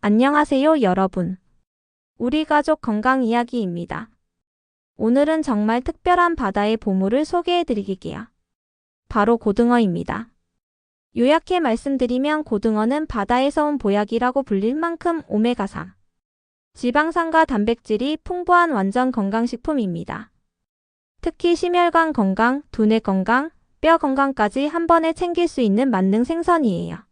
안녕하세요, 여러분. 우리 가족 건강 이야기입니다. 오늘은 정말 특별한 바다의 보물을 소개해 드릴게요. 바로 고등어입니다. 요약해 말씀드리면 고등어는 바다에서 온 보약이라고 불릴 만큼 오메가3, 지방산과 단백질이 풍부한 완전 건강식품입니다. 특히 심혈관 건강, 두뇌 건강, 뼈 건강까지 한 번에 챙길 수 있는 만능 생선이에요.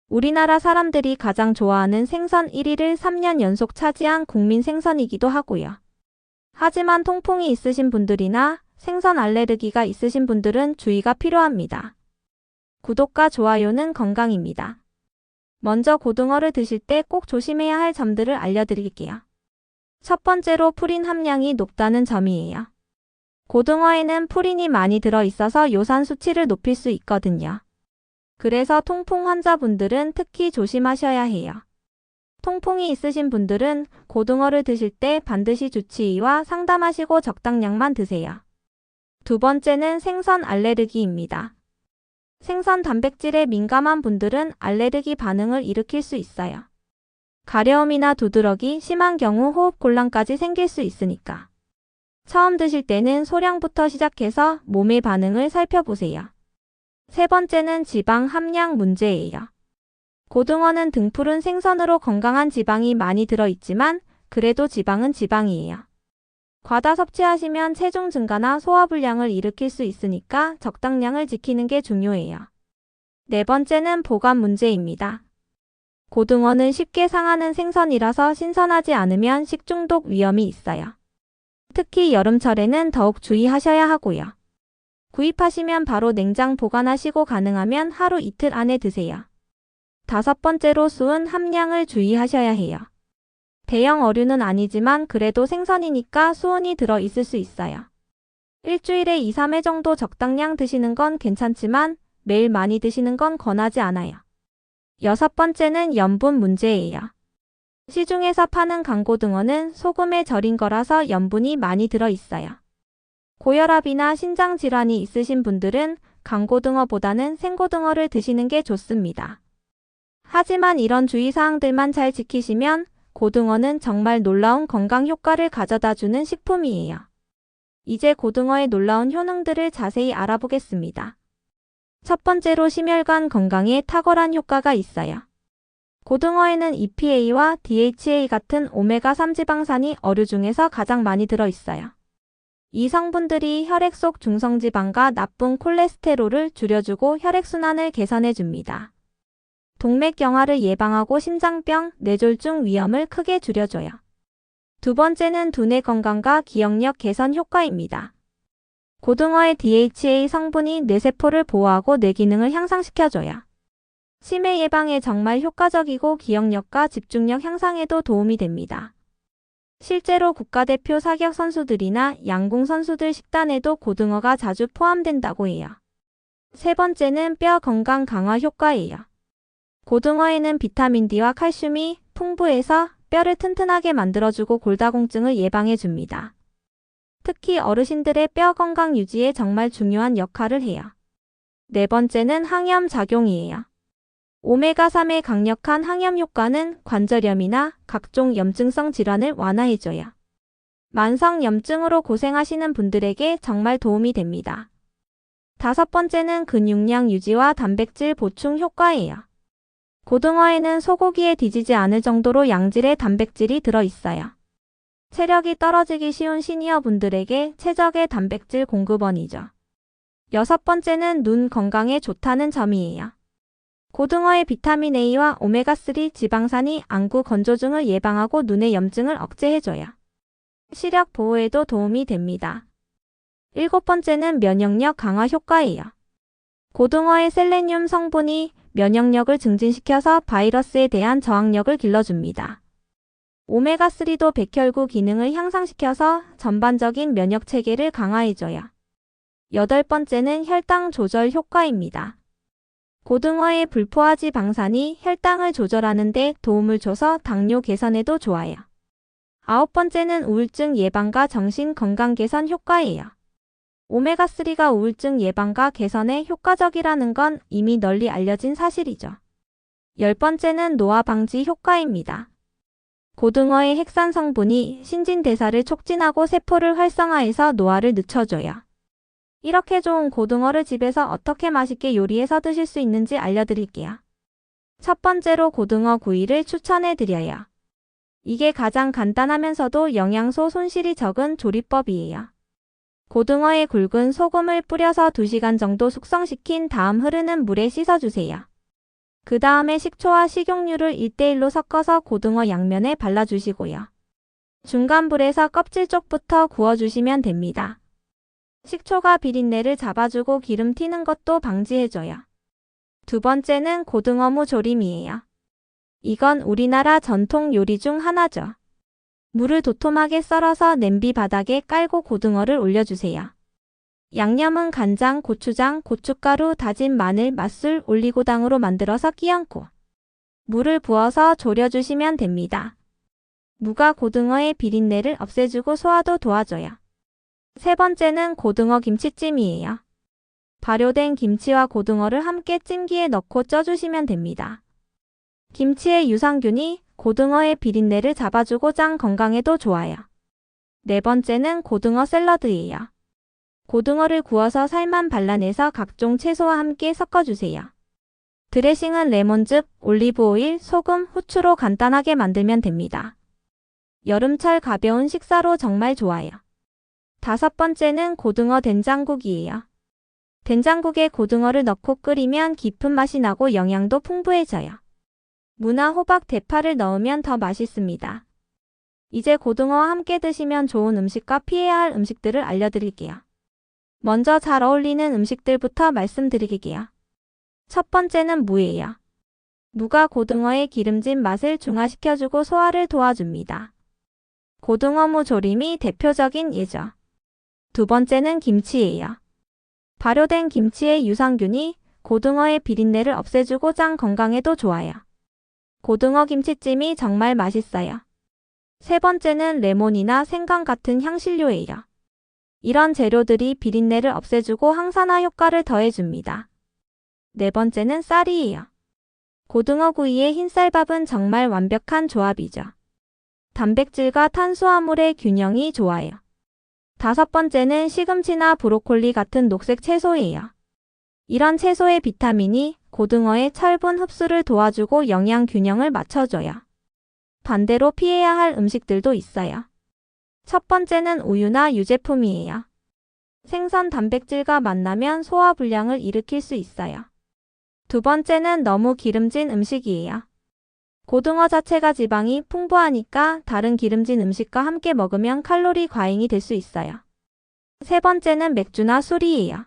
우리나라 사람들이 가장 좋아하는 생선 1위를 3년 연속 차지한 국민 생선이기도 하고요. 하지만 통풍이 있으신 분들이나 생선 알레르기가 있으신 분들은 주의가 필요합니다. 구독과 좋아요는 건강입니다. 먼저 고등어를 드실 때 꼭 조심해야 할 점들을 알려드릴게요. 첫 번째로 푸린 함량이 높다는 점이에요. 고등어에는 푸린이 많이 들어있어서 요산 수치를 높일 수 있거든요. 그래서 통풍 환자분들은 특히 조심하셔야 해요. 통풍이 있으신 분들은 고등어를 드실 때 반드시 주치의와 상담하시고 적당량만 드세요. 두 번째는 생선 알레르기입니다. 생선 단백질에 민감한 분들은 알레르기 반응을 일으킬 수 있어요. 가려움이나 두드러기, 심한 경우 호흡곤란까지 생길 수 있으니까. 처음 드실 때는 소량부터 시작해서 몸의 반응을 살펴보세요. 세 번째는 지방 함량 문제예요. 고등어는 등푸른 생선으로 건강한 지방이 많이 들어있지만 그래도 지방은 지방이에요. 과다 섭취하시면 체중 증가나 소화불량을 일으킬 수 있으니까 적당량을 지키는 게 중요해요. 네 번째는 보관 문제입니다. 고등어는 쉽게 상하는 생선이라서 신선하지 않으면 식중독 위험이 있어요. 특히 여름철에는 더욱 주의하셔야 하고요. 구입하시면 바로 냉장 보관하시고 가능하면 하루 이틀 안에 드세요. 다섯 번째로 수은 함량을 주의하셔야 해요. 대형 어류는 아니지만 그래도 생선이니까 수은이 들어 있을 수 있어요. 일주일에 2, 3회 정도 적당량 드시는 건 괜찮지만 매일 많이 드시는 건 권하지 않아요. 여섯 번째는 염분 문제예요. 시중에서 파는 강고등어는 소금에 절인 거라서 염분이 많이 들어 있어요. 고혈압이나 신장질환이 있으신 분들은 강고등어보다는 생고등어를 드시는 게 좋습니다. 하지만 이런 주의사항들만 잘 지키시면 고등어는 정말 놀라운 건강 효과를 가져다주는 식품이에요. 이제 고등어의 놀라운 효능들을 자세히 알아보겠습니다. 첫 번째로 심혈관 건강에 탁월한 효과가 있어요. 고등어에는 EPA와 DHA 같은 오메가3 지방산이 어류 중에서 가장 많이 들어있어요. 이 성분들이 혈액 속 중성지방과 나쁜 콜레스테롤을 줄여주고 혈액순환을 개선해줍니다. 동맥경화를 예방하고 심장병, 뇌졸중 위험을 크게 줄여줘요. 두 번째는 두뇌 건강과 기억력 개선 효과입니다. 고등어의 DHA 성분이 뇌세포를 보호하고 뇌 기능을 향상시켜줘요. 치매 예방에 정말 효과적이고 기억력과 집중력 향상에도 도움이 됩니다. 실제로 국가대표 사격 선수들이나 양궁 선수들 식단에도 고등어가 자주 포함된다고 해요. 세 번째는 뼈 건강 강화 효과예요. 고등어에는 비타민 D와 칼슘이 풍부해서 뼈를 튼튼하게 만들어주고 골다공증을 예방해줍니다. 특히 어르신들의 뼈 건강 유지에 정말 중요한 역할을 해요. 네 번째는 항염 작용이에요. 오메가3의 강력한 항염 효과는 관절염이나 각종 염증성 질환을 완화해줘요. 만성 염증으로 고생하시는 분들에게 정말 도움이 됩니다. 다섯 번째는 근육량 유지와 단백질 보충 효과예요. 고등어에는 소고기에 뒤지지 않을 정도로 양질의 단백질이 들어있어요. 체력이 떨어지기 쉬운 시니어 분들에게 최적의 단백질 공급원이죠. 여섯 번째는 눈 건강에 좋다는 점이에요. 고등어의 비타민 A와 오메가3 지방산이 안구 건조증을 예방하고 눈의 염증을 억제해줘요. 시력 보호에도 도움이 됩니다. 일곱 번째는 면역력 강화 효과예요. 고등어의 셀레늄 성분이 면역력을 증진시켜서 바이러스에 대한 저항력을 길러줍니다. 오메가3도 백혈구 기능을 향상시켜서 전반적인 면역 체계를 강화해줘요. 여덟 번째는 혈당 조절 효과입니다. 고등어의 불포화지방산이 혈당을 조절하는 데 도움을 줘서 당뇨 개선에도 좋아요. 아홉 번째는 우울증 예방과 정신 건강 개선 효과예요. 오메가3가 우울증 예방과 개선에 효과적이라는 건 이미 널리 알려진 사실이죠. 10번째는 노화 방지 효과입니다. 고등어의 핵산 성분이 신진대사를 촉진하고 세포를 활성화해서 노화를 늦춰줘요. 이렇게 좋은 고등어를 집에서 어떻게 맛있게 요리해서 드실 수 있는지 알려드릴게요. 첫 번째로 고등어 구이를 추천해드려요. 이게 가장 간단하면서도 영양소 손실이 적은 조리법이에요. 고등어에 굵은 소금을 뿌려서 2시간 정도 숙성시킨 다음 흐르는 물에 씻어주세요. 그 다음에 식초와 식용유를 1:1로 섞어서 고등어 양면에 발라주시고요. 중간 불에서 껍질 쪽부터 구워주시면 됩니다. 식초가 비린내를 잡아주고 기름 튀는 것도 방지해줘요. 두 번째는 고등어무 조림이에요. 이건 우리나라 전통 요리 중 하나죠. 물을 도톰하게 썰어서 냄비 바닥에 깔고 고등어를 올려주세요. 양념은 간장, 고추장, 고춧가루, 다진 마늘, 맛술, 올리고당으로 만들어서 끼얹고 물을 부어서 졸여주시면 됩니다. 무가 고등어의 비린내를 없애주고 소화도 도와줘요. 세 번째는 고등어 김치찜이에요. 발효된 김치와 고등어를 함께 찜기에 넣고 쪄주시면 됩니다. 김치의 유산균이 고등어의 비린내를 잡아주고 장 건강에도 좋아요. 네 번째는 고등어 샐러드예요. 고등어를 구워서 살만 발라내서 각종 채소와 함께 섞어주세요. 드레싱은 레몬즙, 올리브오일, 소금, 후추로 간단하게 만들면 됩니다. 여름철 가벼운 식사로 정말 좋아요. 다섯 번째는 고등어 된장국이에요. 된장국에 고등어를 넣고 끓이면 깊은 맛이 나고 영양도 풍부해져요. 무나 호박, 대파를 넣으면 더 맛있습니다. 이제 고등어와 함께 드시면 좋은 음식과 피해야 할 음식들을 알려드릴게요. 먼저 잘 어울리는 음식들부터 말씀드릴게요. 첫 번째는 무예요. 무가 고등어의 기름진 맛을 중화시켜주고 소화를 도와줍니다. 고등어무 조림이 대표적인 예죠. 두 번째는 김치예요. 발효된 김치의 유산균이 고등어의 비린내를 없애주고 장 건강에도 좋아요. 고등어 김치찜이 정말 맛있어요. 세 번째는 레몬이나 생강 같은 향신료예요. 이런 재료들이 비린내를 없애주고 항산화 효과를 더해줍니다. 네 번째는 쌀이에요. 고등어 구이의 흰쌀밥은 정말 완벽한 조합이죠. 단백질과 탄수화물의 균형이 좋아요. 다섯 번째는 시금치나 브로콜리 같은 녹색 채소예요. 이런 채소의 비타민이 고등어의 철분 흡수를 도와주고 영양 균형을 맞춰줘요. 반대로 피해야 할 음식들도 있어요. 첫 번째는 우유나 유제품이에요. 생선 단백질과 만나면 소화불량을 일으킬 수 있어요. 두 번째는 너무 기름진 음식이에요. 고등어 자체가 지방이 풍부하니까 다른 기름진 음식과 함께 먹으면 칼로리 과잉이 될 수 있어요. 세 번째는 맥주나 술이에요.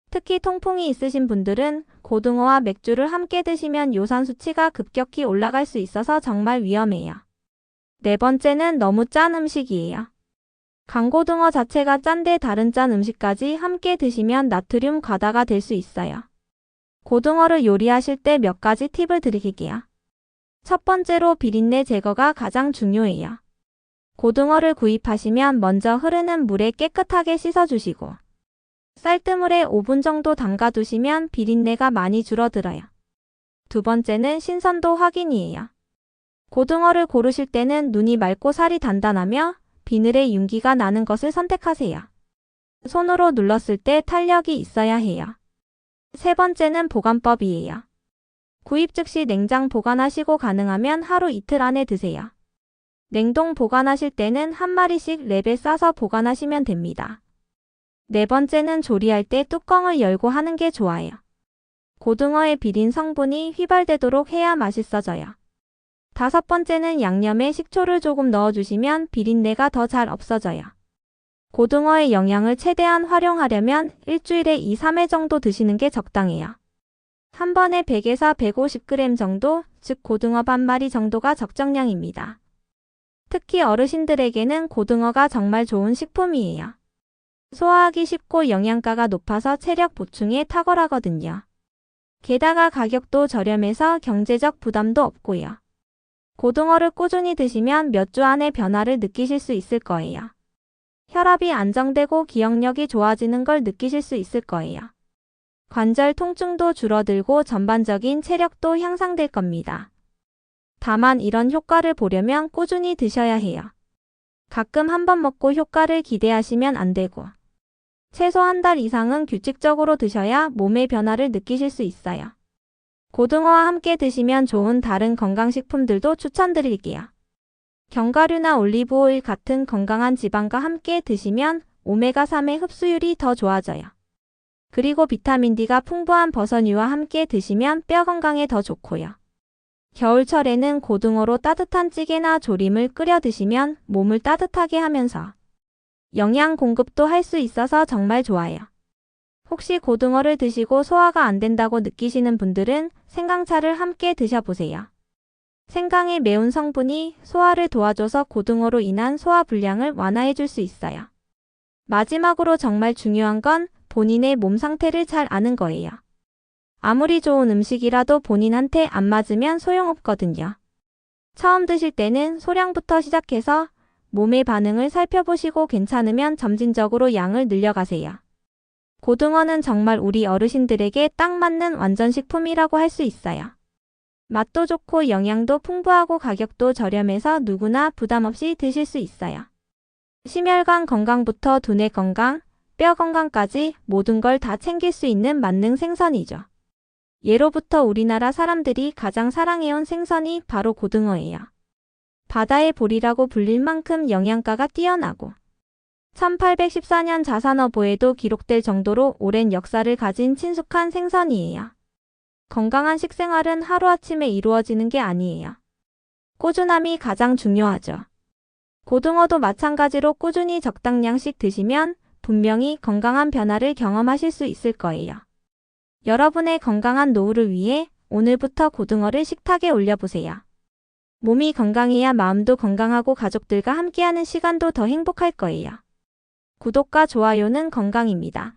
특히 통풍이 있으신 분들은 고등어와 맥주를 함께 드시면 요산 수치가 급격히 올라갈 수 있어서 정말 위험해요. 네 번째는 너무 짠 음식이에요. 강고등어 자체가 짠데 다른 짠 음식까지 함께 드시면 나트륨 과다가 될 수 있어요. 고등어를 요리하실 때 몇 가지 팁을 드릴게요. 첫 번째로 비린내 제거가 가장 중요해요. 고등어를 구입하시면 먼저 흐르는 물에 깨끗하게 씻어주시고 쌀뜨물에 5분 정도 담가두시면 비린내가 많이 줄어들어요. 두 번째는 신선도 확인이에요. 고등어를 고르실 때는 눈이 맑고 살이 단단하며 비늘에 윤기가 나는 것을 선택하세요. 손으로 눌렀을 때 탄력이 있어야 해요. 세 번째는 보관법이에요. 구입 즉시 냉장 보관하시고 가능하면 하루 이틀 안에 드세요. 냉동 보관하실 때는 한 마리씩 랩에 싸서 보관하시면 됩니다. 네 번째는 조리할 때 뚜껑을 열고 하는 게 좋아요. 고등어의 비린 성분이 휘발되도록 해야 맛있어져요. 다섯 번째는 양념에 식초를 조금 넣어주시면 비린내가 더 잘 없어져요. 고등어의 영양을 최대한 활용하려면 일주일에 2-3회 정도 드시는 게 적당해요. 한 번에 100에서 150g 정도, 즉 고등어 반 마리 정도가 적정량입니다. 특히 어르신들에게는 고등어가 정말 좋은 식품이에요. 소화하기 쉽고 영양가가 높아서 체력 보충에 탁월하거든요. 게다가 가격도 저렴해서 경제적 부담도 없고요. 고등어를 꾸준히 드시면 몇 주 안에 변화를 느끼실 수 있을 거예요. 혈압이 안정되고 기억력이 좋아지는 걸 느끼실 수 있을 거예요. 관절 통증도 줄어들고 전반적인 체력도 향상될 겁니다. 다만 이런 효과를 보려면 꾸준히 드셔야 해요. 가끔 한번 먹고 효과를 기대하시면 안 되고, 최소 한 달 이상은 규칙적으로 드셔야 몸의 변화를 느끼실 수 있어요. 고등어와 함께 드시면 좋은 다른 건강식품들도 추천드릴게요. 견과류나 올리브오일 같은 건강한 지방과 함께 드시면 오메가3의 흡수율이 더 좋아져요. 그리고 비타민 D가 풍부한 버섯류와 함께 드시면 뼈 건강에 더 좋고요. 겨울철에는 고등어로 따뜻한 찌개나 조림을 끓여 드시면 몸을 따뜻하게 하면서 영양 공급도 할 수 있어서 정말 좋아요. 혹시 고등어를 드시고 소화가 안 된다고 느끼시는 분들은 생강차를 함께 드셔보세요. 생강의 매운 성분이 소화를 도와줘서 고등어로 인한 소화 불량을 완화해 줄 수 있어요. 마지막으로 정말 중요한 건 본인의 몸 상태를 잘 아는 거예요. 아무리 좋은 음식이라도 본인한테 안 맞으면 소용없거든요. 처음 드실 때는 소량부터 시작해서 몸의 반응을 살펴보시고 괜찮으면 점진적으로 양을 늘려가세요. 고등어는 정말 우리 어르신들에게 딱 맞는 완전식품이라고 할 수 있어요. 맛도 좋고 영양도 풍부하고 가격도 저렴해서 누구나 부담 없이 드실 수 있어요. 심혈관 건강부터 두뇌 건강, 뼈 건강까지 모든 걸 다 챙길 수 있는 만능 생선이죠. 예로부터 우리나라 사람들이 가장 사랑해온 생선이 바로 고등어예요. 바다의 보리라고 불릴 만큼 영양가가 뛰어나고 1814년 자산어보에도 기록될 정도로 오랜 역사를 가진 친숙한 생선이에요. 건강한 식생활은 하루아침에 이루어지는 게 아니에요. 꾸준함이 가장 중요하죠. 고등어도 마찬가지로 꾸준히 적당량씩 드시면 분명히 건강한 변화를 경험하실 수 있을 거예요. 여러분의 건강한 노후를 위해 오늘부터 고등어를 식탁에 올려보세요. 몸이 건강해야 마음도 건강하고 가족들과 함께하는 시간도 더 행복할 거예요. 구독과 좋아요는 건강입니다.